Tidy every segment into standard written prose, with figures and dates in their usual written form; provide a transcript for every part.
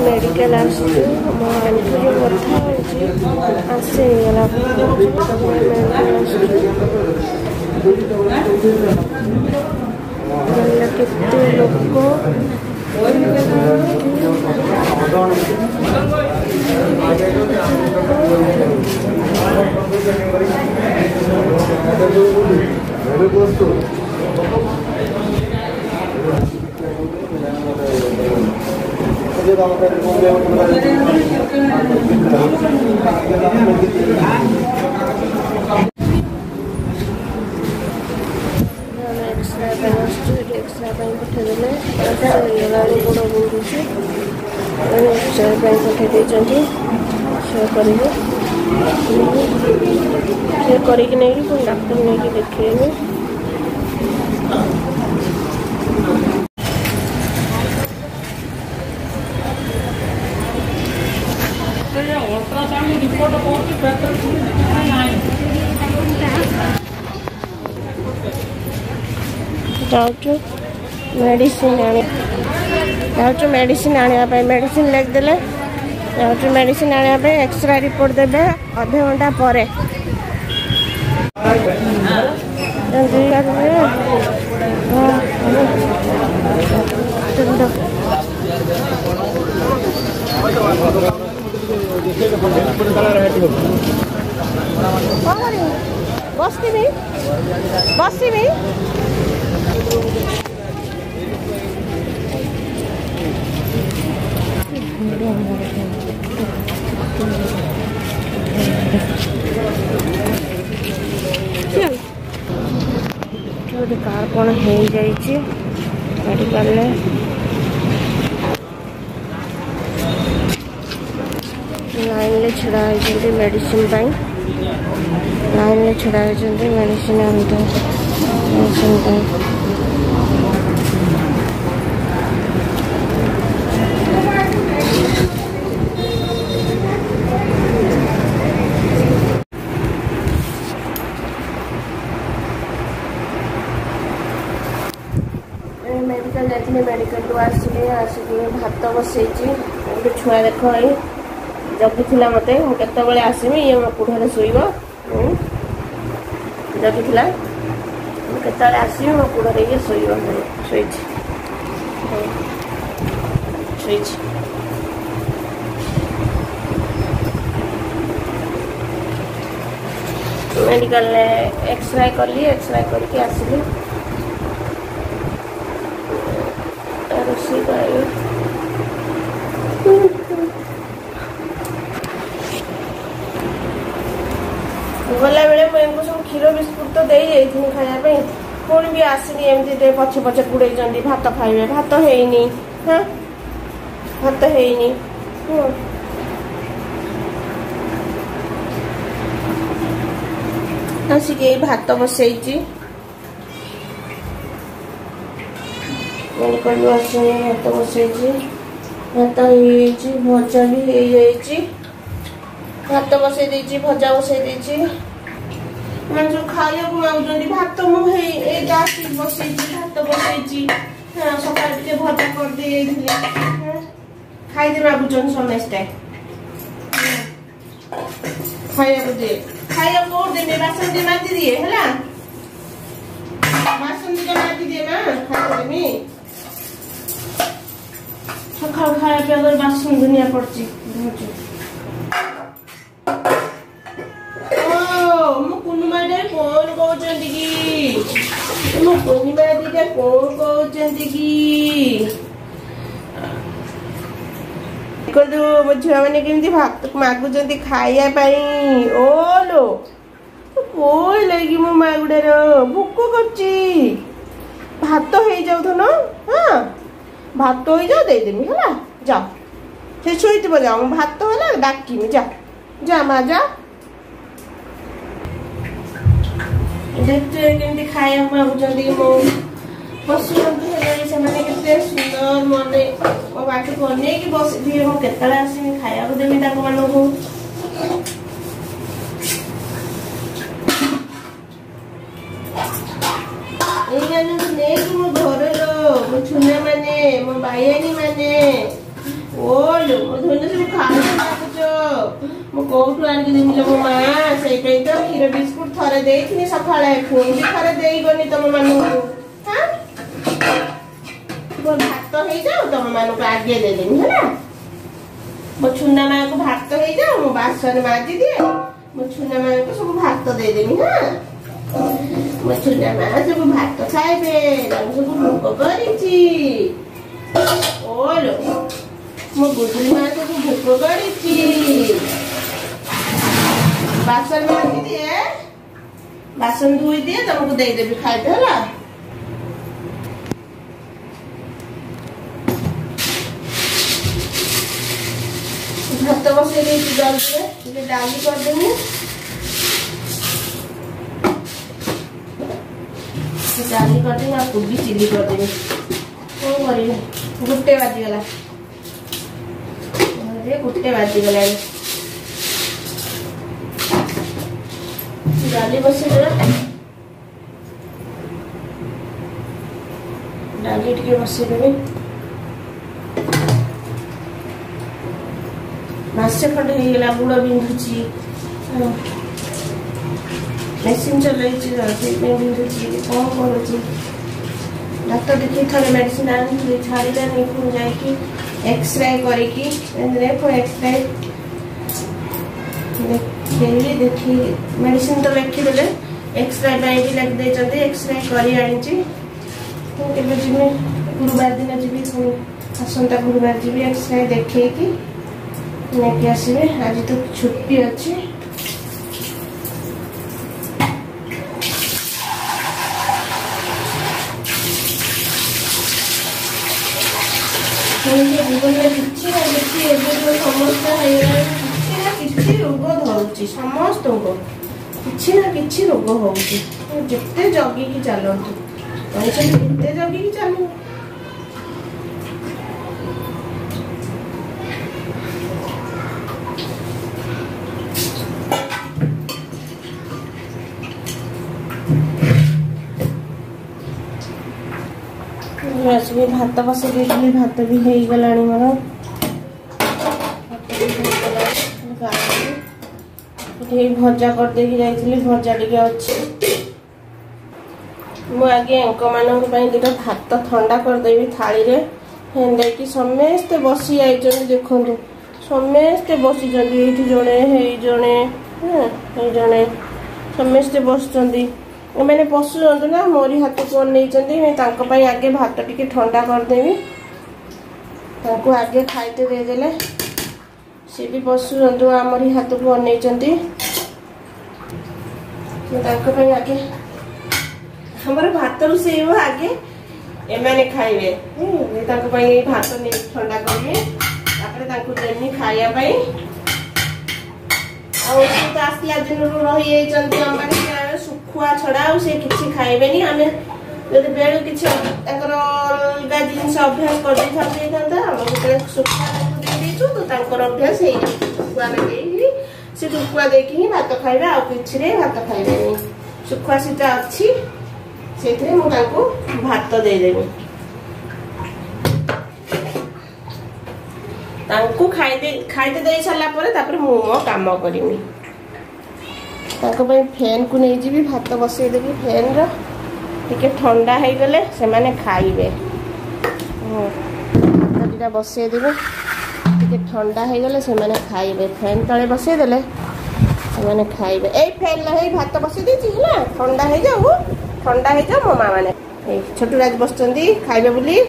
Medical आसुँच मो aunty कथा आसीगला केते लोक एक्सरा पठेदेले गोड़ बुड़ुची एक्सरा पठे देते से करके नहीं पुणी डाक्टर नहीं देखेबे मेडिसिन मेडिसिन आने मेडिसिन लिखिदे मेडिसिन आने एक्सरा रिपोर्ट देवे अधे घंटा पर बसी कार कौन हो मेडिकल लाइन ले छड़ा होती मेडिसिन लाइन ले छड़ा होती मेडिसिन मेडिकल जाइए मेडिकल आसिक भात बसई छुआ देख जगुला मत केत आसमी ये मो कुढ़े शोब जगुला केत आसमी मो कुढ़े ये शोई मेडिकल एक्सरे कली एक्सरे करके आसली गला बेले मुझे सब क्षीर बिस्कुट तो दे जाइए खायापी पुणी भी आसनी एमती पछे पछे गुड़े भात खाइबे भात हैनी हाँ भात हैनी आसिक भात बसई मेडिकल आसनी भात बसई भात भजा भी हो भात बसई भजा बसई मैं जो खाया मांग भात मुझे बसई भात बसई सकाल भजा कर दे खाई मागुन समस्ते खाया दे खाया कौन देने बासन दे माति दिए है बासन दे माति दिए ना खाई सका खाया पे अगर बासन दुनिया पड़ी पूर्णिमा कौन कहते कि पूर्णिमा दीटा कौन कहते कि मो झुआ मैंने केमती भात मागुंट खायापाई ओलो कोई लगी मो माँ गुड़ार भोक कर भात हो जाऊ न हाँ भात हो जाओ देदेमी है जाओ से शोथ जाओ भात है डाकमी जा जा माँ जा देखते केमती खाया मागुंट मो पशु जंतु है सुंदर मन मो बाटी को अनेक बस केतले आसमी खाया देवी मानू नहीं मो कोठू आनिक देमिलो मो मा सेइटै तो क्षीर बिस्कुट थरे देइथिनि सखाळे पुणी भी थरे देई गनी तम मानु हां वो भात तो हे जाओ तम मानु को आगे दे देनी है ना मो छुना मा को भात तो हे जाओ मो बासन माजी दिए मो छुना मा को सब भात दे देनी हां मो छुना मा सब भात खाइबे सब भूख करिछि ओलो मो गुडली मा सब भूख करिछि बासन माजी दिए बासन धोई दिए तुमको दे देबी खाइबे होला भात बसे देती जल्दी में डाली कर देंगे डाली कर देंगे और कोबी चिली कर देंगे कौन करेंगे गुट्टे बाजी गला अरे गुट्टे बाजी गला डाली बसे गला डाली टिके बसे देबे मासे खंड हो गला गुड़ बिंधुची मेसीन चलई बिंधुची कौन करुच्ची डाक्टर देखिए थोड़े मेडिसिन आनी छाड़ा नहीं पुणी जाकि एक्सरे करके एक्सरे देखी मेडिसिन तो लिखिदे एक्सरे भी लिखिदे एक्सरे कर जी गुरुवार दिन जी आसंता गुरुवार जी एक्सरे देखी लेके आसबे आज तो छुट्टी अच्छी जीवन में किसी ना किसी जो समस्या है किसी रोग धरुची समस्त किसी ना किसी रोग होते जगिकी चलतु जिते जगिकी चलू भात बसई देती भात भी हो गला मोर भजा करदे जाइली भजा टे अच्छी मुझे मान दुटा भात ठंडा करदेवी थाली देखी समस्ते बसी जाइए देखु समस्ते बसी जड़े जड़े समस्ते बसुँच मैंने पशुंट ना मोरी हाथ को अनई आगे भात टिके ठंडा करदेवी आगे खाइते देदेले सी भी पशुंट आमरी हाथ को अनई आगे हमारे भात रोसे आगे एमाने खाइबे भात ठंडा करेंगे देनी खाइबा तो आसला दिन रही सुखुआ छड़ा से किसी खाइबे आम जब बेलू कि अलग जिन अभ्यास कर सुखुआ देचु तो अभ्यास सुखुआ से सुखुआ देकी ही भात खाइबे आ कि भात खाइबे सुखुआ सीटा अच्छी से भात देदेवी खाइते दे सारा मो काम करी फैन को नहीं जी भात बसईदेवी फैन रे ठंडा हो गले से माने खाइबे भात बसईदेवी ठंडा हो गले से माने खाइबे फैन तले बसईदेले से माने खाइबे ए फैन लगे भात बसई देछि ना ठंडा हो जाओ मो माँ मैंने छोटू राज बस खाइबे बोली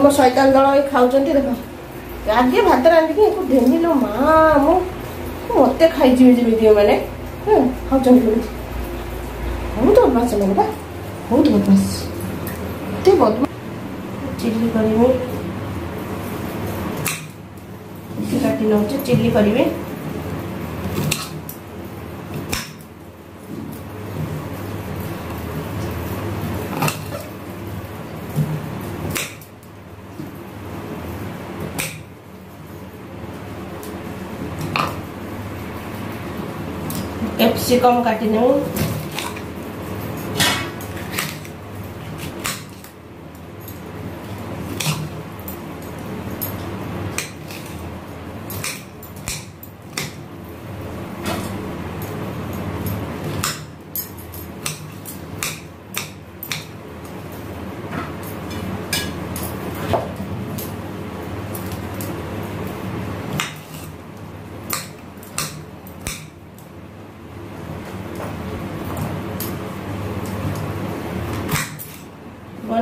मो शैतान दल खाऊँ देख आगे भात रांधिकी देनी लो माँ मो मत खाई जमी मैंने खाऊँ बहुत बदमाश मैंने बहुत बदमाश एत बदमाश चिल्ली करी काटी नौ चिल्ली करी कैप्सिकम काटी नौ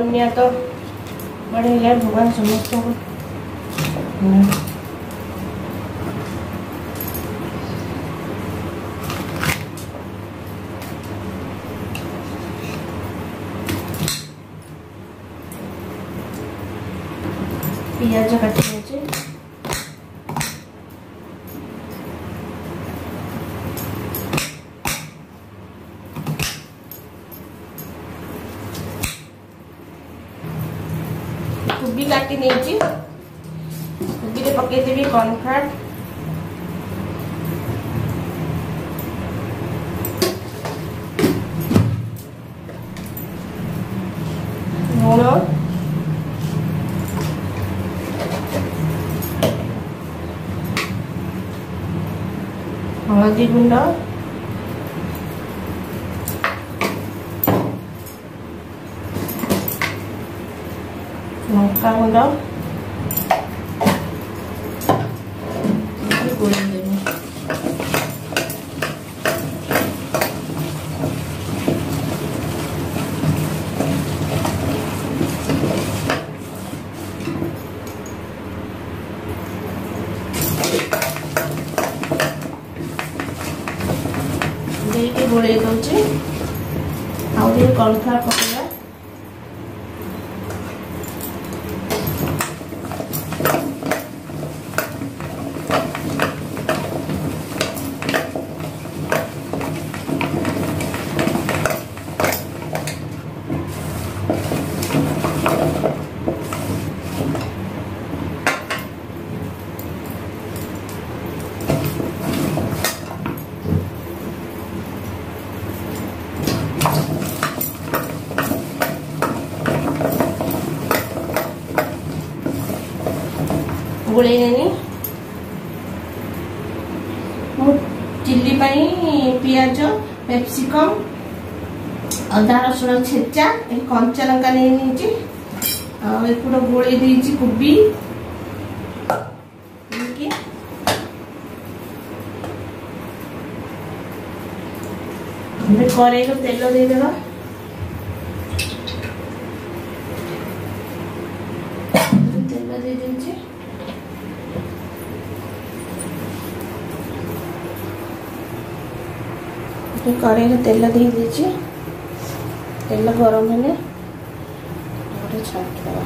बन्या तो बढ़े भगवान समस्त को पियाज काटी कोबी काटी नहीं कोबी पकईदेवी कॉर्नफ्लावर लुण हलदी गुंड लंका गुंड गोलेदेवी गोले दौचे कॉर्नफ्लावर पकड़ा गोले चिल्ली पियाज पेप्सिकम अदा रसुण छेचा कंचा लंका नहीं गोले देती कोबी कड़े तेल देदेवा तेल दे देती कड़े तेल दे दीजिए तेल गरम हेले छाड़ीदवा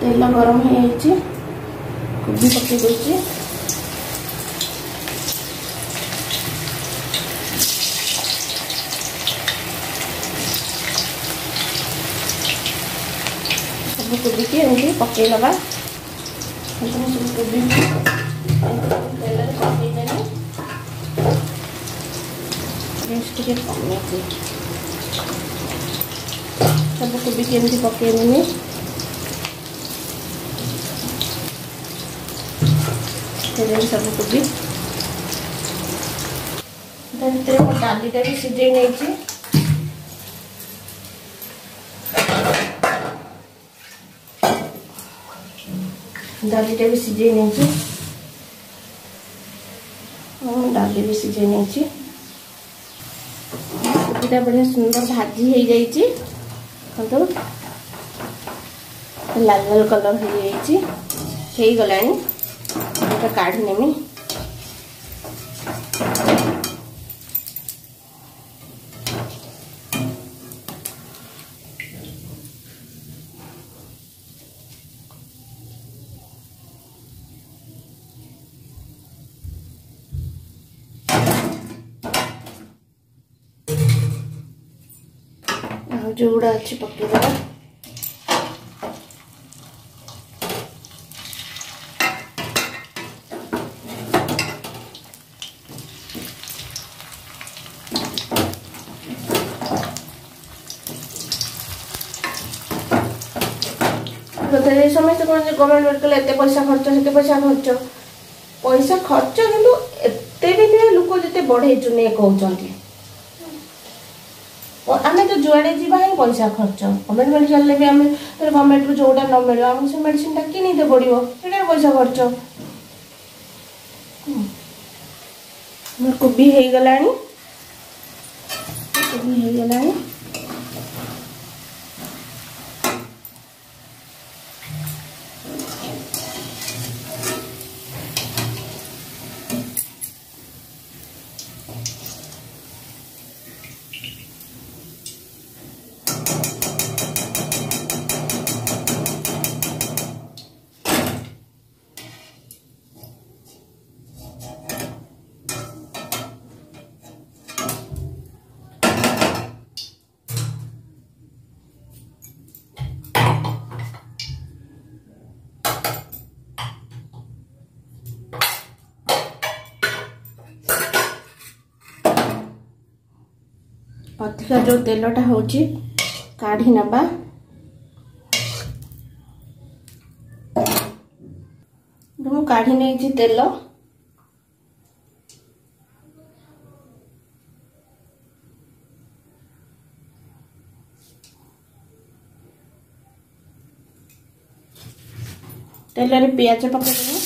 तेल गरम हो कोबी पकई दे कोबी की एमती पकई दबा कोबी तेल पकईदे टे कमी सब कोबी की एमती पकईदेनी सब कोबी डालीटा भी सीझे नहीं डालीटा भी सीझे नहीं डाली भी सीझे नहीं कोबीटा बढ़िया सुंदर भाजी हो जाइए लाल लाल कलर हो गला काढ़ी नेमी जोड़ा अच्छी पकई देवा समस्त गवर्नमेंट मेडिकल एत पैसा खर्च से पैसा खर्च कितु एत भी नुहे लोक जिते बढ़े कहते आम तो जुआड़े जीवा ही पैसा खर्च गवर्नमेंट मेडिकल भी आम गवर्नमेंट रू जोटा न मिले आम से मेडिसिन किनते पड़ो ये पैसा खर्च। कोबी हो गलानी कोबी हो गलानी अधिका जो तेलटा होची काढ़ी नबा काढ़ी नहीं तेल तेल रे पियाज पकेदेबो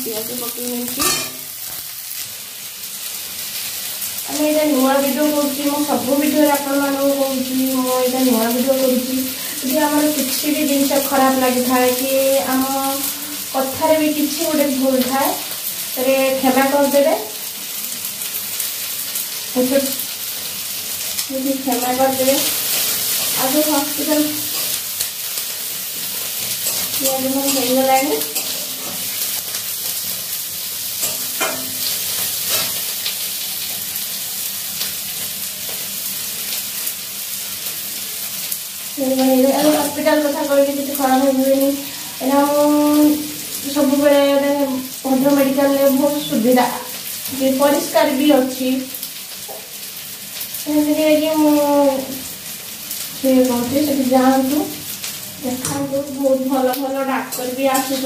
पियाज पकई नुआ भिड कर सब भिडियो आपण कहूँ नुआ भिड कर किसी भी जिन खराब लगी था कि आम कथार भी किसी गोटे भूल थाए क्षमा करदे क्षमा करदे आज हॉस्पिटल पियाज हो गलानी हॉस्पिटल कथा कही खराब हुए सब भद्र मेडिकल बहुत सुविधा परिष्कार भी अच्छी जातु देखा बहुत भल भल डाक्तर भी आसुँच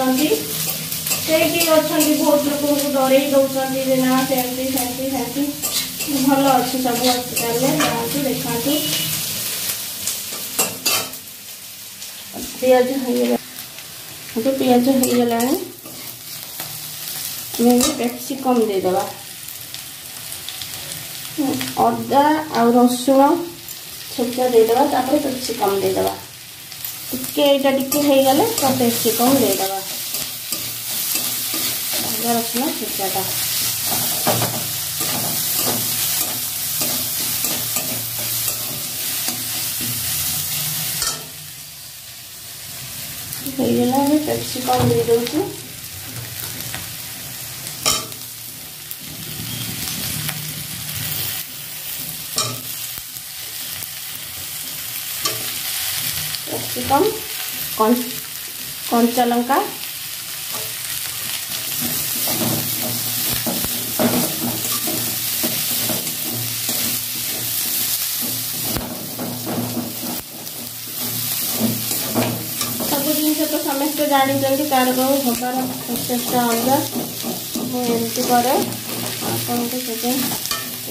बहुत लोक डर दौरान ना सेमती भल अच्छी सब हॉस्पिटल जातु देखा पियाज हो पियाज हो गला कैप्सिकम देदेबा अदा आ रसुण छेचा देदेबा कैप्सिकम देदेबा टिके एटा टिके हो गले तो कैप्सिकम देदेबा अदा रसुण छेचाटा कैप्सिकम दे दूँ कैप्सिकम कंचा लंका तो समस्त जानते तार हबार प्रोसेसटा अलग मुझे कै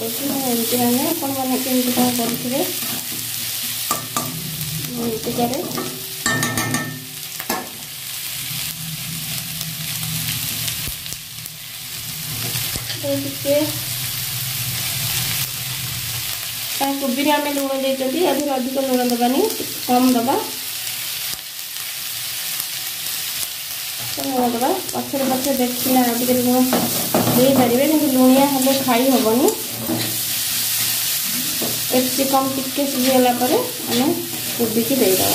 आपको एमती मैंने आपने केमती कौन करें एमती करे कोबी आम लुण देती अधिक लुण दबानी कम दबा दबा पचर पचर देखना टे लुण दे पारे कि लुणिया हेल्ले खाई हेनी कैप्सिकम टिके सीझीगला आम कोबी की देदेबा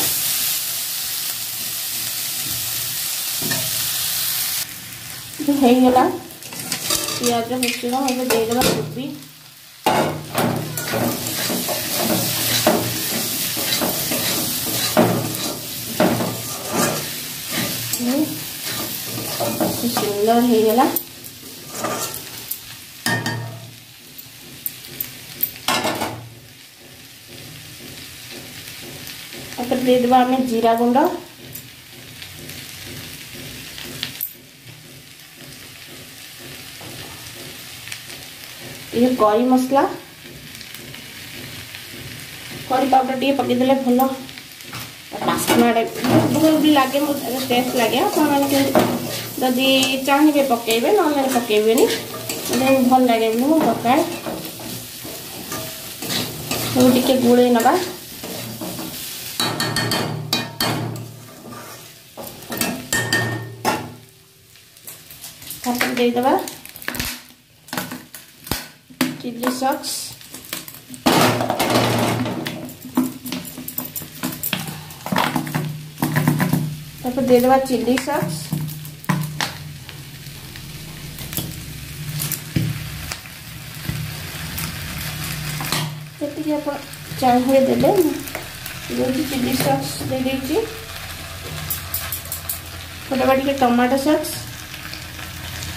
होगला पियाज कैप्सिकम देदेबा कोबी सुंदर हो गला। दे देवा आम जीरा गुंड, ये करी मसला, करी पाउडर टे पकईदे भल बास्ना भी लगे टेस्ट लगे। जदि चाहिए पकेबे ना पकेबेनी भल लगे मुझे पकाए। टे गुड़े नवा दे देवा चिल्ली सॉस, दे देवा चिल्ली सॉस, चाहिए देले चिल्ली सॉस दे देती। टे टमाटो सॉस,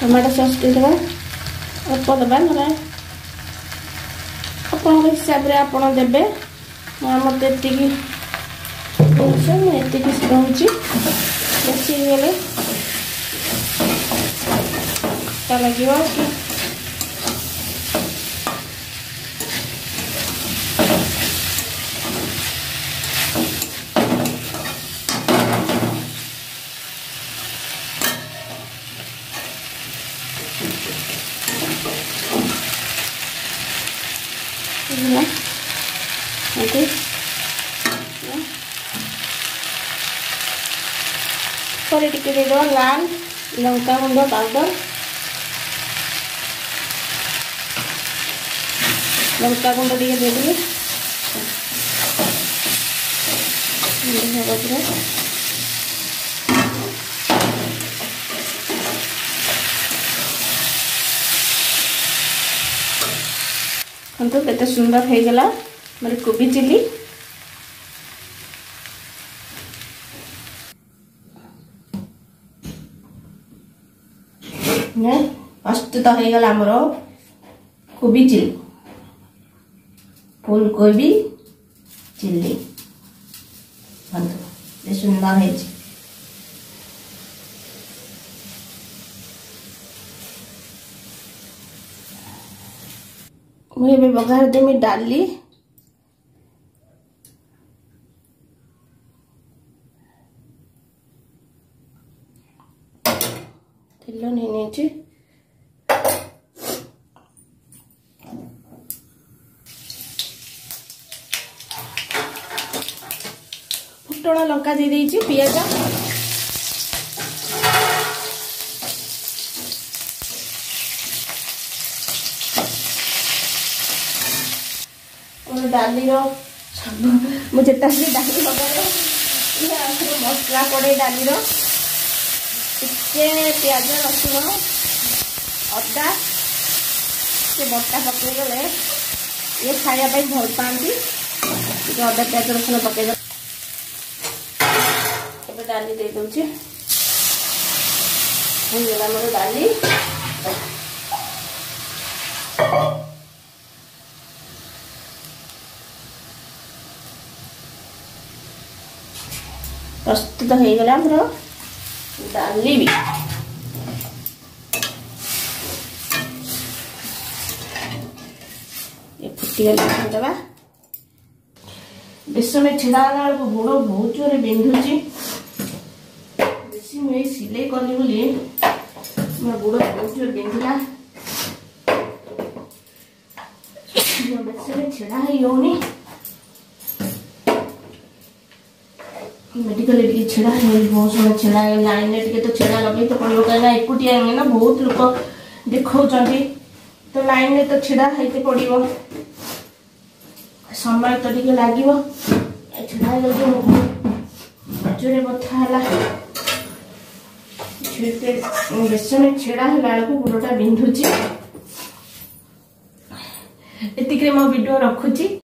टमाटो सॉस दे देवा अल्प देवा ना अपन हिसाब से आप देवे। मत ये रोचे बेसी गले लगे कि टिके दे दो लाल लंका गुंड पाउडर, लंका गुंड टे दे देंगे। तो केते सुंदर हो गला मेरे कोबी चिल्ली। प्रस्तुत हो गला आमर कोबी चिल्ली, फुल कोबी चिल्ली सुंदर है। मुझे बघार देमी डाली, तेल नहीं फुटण लंका दे देइछि, पियाज डाली मुझे डाली मसला पड़े डाली टे प्याज रसुण अदा से बटा पकईदे ये खायापी भल पाती। अदा प्याज रसुण पकईद डाली दे दूचे मोर डाली प्रस्तुत हो गला डाली भी। ये फुटी दबा बेसन में छिड़ा बेलू गोड़ बहुत जोर बिंधुची। बेसी मुझे सिलाई कली बोली मोर गोड़ बहुत जोर बिंधला। बेसन में छिड़ा होनी मेडिकल छेड़ा बहुत समय छेड़ा लाइन टे तो छेड़ा लगे तो पड़ो कहीं एकुटिया ना बहुत लोग देखा तो लाइन में तो छेड़ा होते पड़ो समय तो टे लगे छेड़ा जोरे बथा बेसन छेड़ा बेलू गोड़टा बिंधुची। एतिक मो वीडियो रखुची।